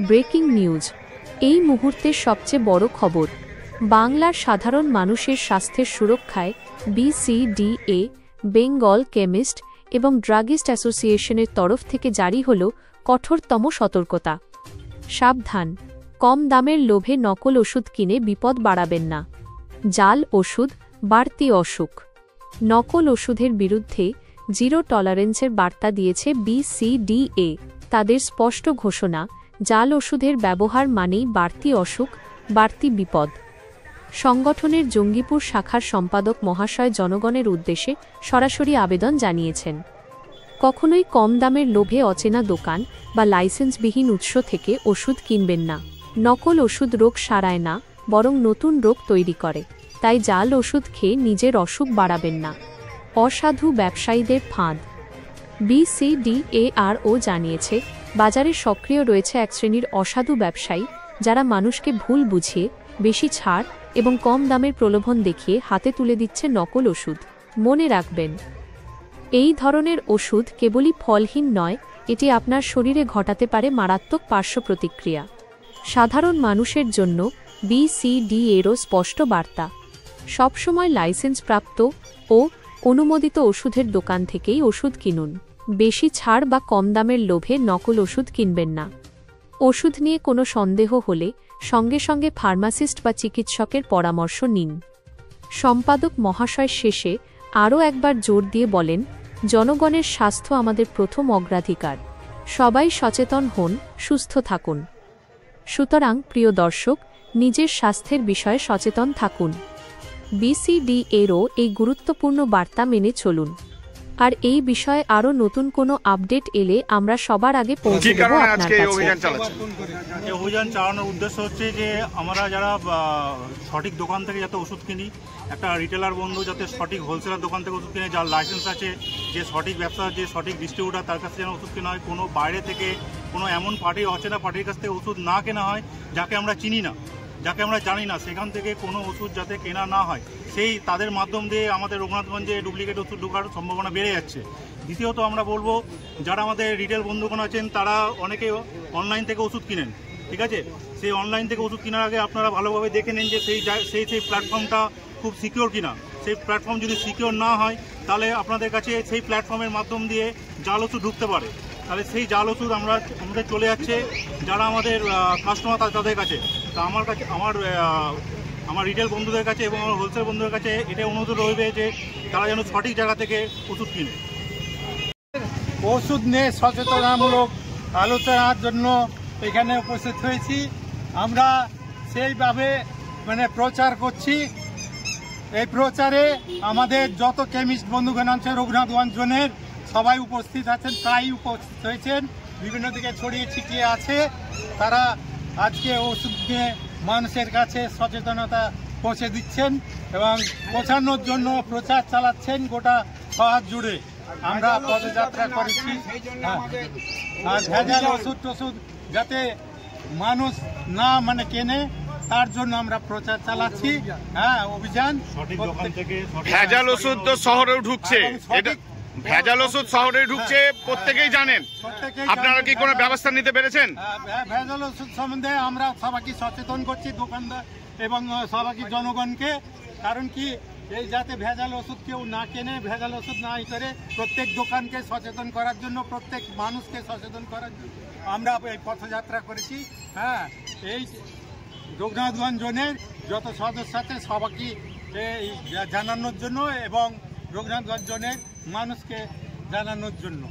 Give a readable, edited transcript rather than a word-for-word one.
Breaking news. এই মুহূর্তের সবচেয়ে বড় খবর। বাংলার সাধারণ মানুষের স্বাস্থ্যের সুরক্ষায় BCDA, বেঙ্গল কেমিস্ট এবং ড্রাগিস্ট অ্যাসোসিয়েশনের তরফ থেকে জারি হল কঠোরতম সতর্কতা। সাবধান, কম দামের লোভে নকল ওষুধ কিনে বিপদ বাড়াবেন না। জাল ওষুধ, বাড়তি অসুখ। নকল ওষুধের বিরুদ্ধে জিরো টলারেন্সের বার্তা দিয়েছে BCDA। তাদের স্পষ্ট ঘোষণা, জাল ওষুধের ব্যবহার মানেই বাড়তি অসুখ, বাড়তি বিপদ। সংগঠনের জঙ্গিপুর শাখার সম্পাদক মহাশয় জনগণের উদ্দেশ্যে সরাসরি আবেদন জানিয়েছেন, কখনোই কম দামের লোভে অচেনা দোকান বা লাইসেন্সবিহীন উৎস থেকে ওষুধ কিনবেন না। নকল ওষুধ রোগ সারায় না, বরং নতুন রোগ তৈরি করে। তাই জাল ওষুধ খেয়ে নিজের অসুখ বাড়াবেন না। অসাধু ব্যবসায়ীদের ফাঁদ। BCDARO জানিয়েছে, বাজারে সক্রিয় রয়েছে এক শ্রেণীর অসাধু ব্যবসায়ী, যারা মানুষকে ভুল বুঝিয়ে বেশি ছাড় এবং কম দামের প্রলোভন দেখিয়ে হাতে তুলে দিচ্ছে নকল ওষুধ। মনে রাখবেন, এই ধরনের ওষুধ কেবলই ফলহীন নয়, এটি আপনার শরীরে ঘটাতে পারে মারাত্মক পার্শ্ব প্রতিক্রিয়া। সাধারণ মানুষের জন্য BCDARO স্পষ্ট বার্তা, সবসময় লাইসেন্সপ্রাপ্ত ও অনুমোদিত ওষুধের দোকান থেকেই ওষুধ কিনুন। বেশি ছাড় বা কম দামের লোভে নকল ওষুধ কিনবেন না। ওষুধ নিয়ে কোনো সন্দেহ হলে সঙ্গে সঙ্গে ফার্মাসিস্ট বা চিকিৎসকের পরামর্শ নিন। সম্পাদক মহাশয় শেষে আরও একবার জোর দিয়ে বলেন, জনগণের স্বাস্থ্য আমাদের প্রথম অগ্রাধিকার। সবাই সচেতন হন, সুস্থ থাকুন। সুতরাং প্রিয় দর্শক, নিজের স্বাস্থ্যের বিষয়ে সচেতন থাকুন। BCDARO এই গুরুত্বপূর্ণ বার্তা মেনে চলুন। আর এই বিষয়ে আরও নতুন কোনো আপডেট এলে আমরা সবার আগে পৌঁছে দেব আপনার কাছে। এই অভিযান চালানোর উদ্দেশ্য হচ্ছে যে আমরা যারা সঠিক দোকান থেকে যাতে ওষুধ কিনি, একটা রিটেলার বন্ধু যাতে সঠিক হোলসেলার দোকান থেকে ওষুধ কিনে, যার লাইসেন্স আছে, যে সঠিক ব্যবসা, যে সঠিক ডিস্ট্রিবিউটার, তার কাছে যেন ওষুধ কেনা হয়। কোনো বাইরে থেকে কোনো এমন পার্টি, অচেনা পার্টির কাছ থেকে ওষুধ না কেনা হয় যাকে আমরা চিনি না, যাকে আমরা জানি না, সেখান থেকে কোনো ওষুধ যাতে কেনা না হয়। সেই তাদের মাধ্যম দিয়ে আমাদের রঘুনাথগঞ্জে ডুপ্লিকেট ওষুধ ঢোকার সম্ভাবনা বেড়ে যাচ্ছে। দ্বিতীয়ত আমরা বলবো, যারা আমাদের রিটেল বন্ধুগণ আছেন, তারা অনেকে অনলাইন থেকে ওষুধ কিনেন, ঠিক আছে? সেই অনলাইন থেকে ওষুধ কেনার আগে আপনারা ভালোভাবে দেখে নেন যে সেই প্ল্যাটফর্মটা খুব সিকিওর কিনা। সেই প্ল্যাটফর্ম যদি সিকিওর না হয়, তাহলে আপনাদের কাছে সেই প্ল্যাটফর্মের মাধ্যম দিয়ে জাল ওষুধ ঢুকতে পারে। তাহলে সেই জাল ওষুধ আমাদের চলে যাচ্ছে যারা আমাদের কাস্টমার, তাদের কাছে। তা আমার রিটেল বন্ধুদের কাছে এবং আমার হোলসেল বন্ধুদের কাছে এটা অনুরোধ রইবে যে তারা যেন সঠিক জায়গা থেকে ওষুধ কিনে। ওষুধ নিয়ে সচেতনামূলক আলোচনার জন্য এখানে উপস্থিত হয়েছি। আমরা সেইভাবে প্রচার করছি। এই প্রচারে আমাদের যত কেমিস্ট বন্ধুগণ আছে রঘুনাথগঞ্জ জোনের সবাই উপস্থিত আছেন, প্রায় উপস্থিত হয়েছেন, বিভিন্ন দিকে ছড়িয়ে ছিটিয়ে আছে। তারা আজকে ওষুধ নিয়ে মানুষের কাছে সচেতনতা পৌঁছে দিচ্ছেন এবং পৌঁছানোর জন্য প্রচার চালাচ্ছেন গোটা শহর জুড়ে। আমরা পদযাত্রা করেছি। আর ভেজাল ওষুধ টষুধ যাতে মানুষ না কেনে, তার জন্য আমরা প্রচার চালাচ্ছি। অভিযান। ভেজাল ওষুধ তো শহরেও ঢুকছে, ভেজাল ওষুধ শহরে ঢুকছে, প্রত্যেকেই জানেন। আপনারা কি কোনো ব্যবস্থা নিতে পেরেছেন? ভেজাল ওষুধ সম্বন্ধে আমরা সবাইকে সচেতন করছি, দোকানদার এবং সবাইকে জনগণকে। কারণ কি, এই যাতে ভেজাল ওষুধ কেউ না কেনে, ভেজাল ওষুধ না করে প্রত্যেক দোকানকে সচেতন করার জন্য, প্রত্যেক মানুষকে সচেতন করার জন্য আমরা এই পথযাত্রা করেছি। এই রঘুনাথগঞ্জ জোনের যত সদস্য আছে সবাইকে জানানোর জন্য এবং রঘুনাথগঞ্জ জোনের মানুষকে জানানোর জন্য।